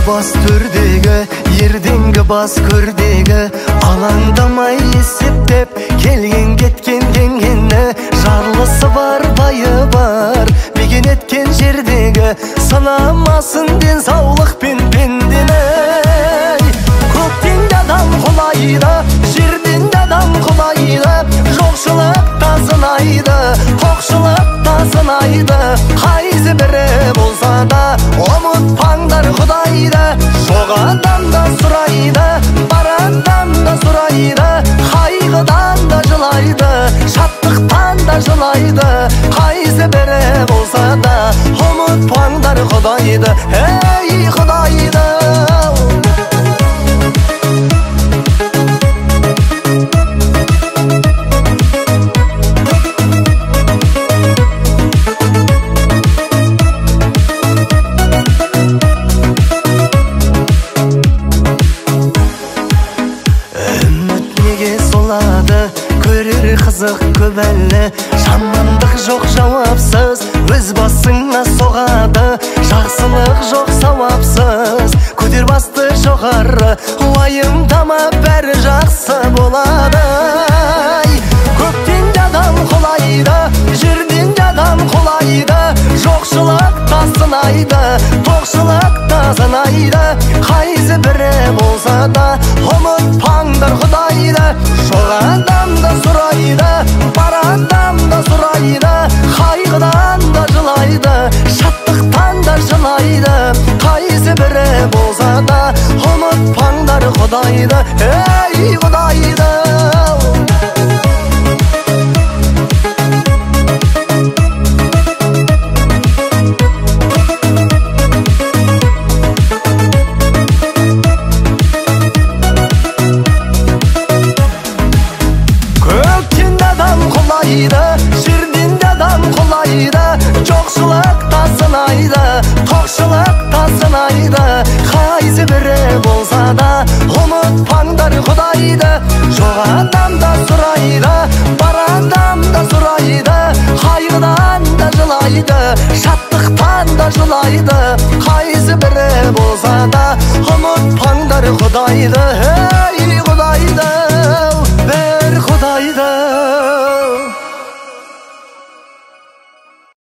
бас төрдегі, ерденгі бас көрдегі, алаңдамай есептеп келген кеткен деңгені, жарлысы бар байы бар мекен еткен жердегі, сынамасын денсаулық пен пендені. Көктен де адам құлайды, жерден де адам құлайды, жоқшылық та сынайды, тоқшылық та сынайды. Қайсы бірі болса да ұмытпаңдар Құдайды. Жоқ адам да сұрайды, бар адам да сұрайды, қайғыдан да жылайды, шаттықтан да жылайды. Қайсы бірі болса да ұмытпаңдар Құдайды, ей Құдайды. Көрер қызық көп әлі, жамандық жоқ жауапсыз, өз басыңа соғады. Жақсылық жоқ сауапсыз, көтер басты жоғары, уайымдама бәрі жақсы болады. Көктен де адам құлайды, жерден де адам құлайды, жоқшылық та сынайды, тоқшылық та сынайды. Қайсы бірі болса да ұмытпаңдар Құдайды. Жоқ адам да сұрайды, бар адам да сұрайды, қайғыдан да жылайды, шаттықтан да жылайды. Қайсы бірі болса да ұмытпаңдар Құдайды, ей Құдайды. Жерден де адам құлайды, жоқшылық та сынайды, тоқшылық та сынайды. Қайсы бірі болса да ұмытпаңдар Құдайды. Жоқ адам да сұрайды, бар адам да сұрайды, қайғыдан да жылайды, шаттықтан да жылайды. Қайсы бірі болса да ұмытпаңдар Құдайды, ей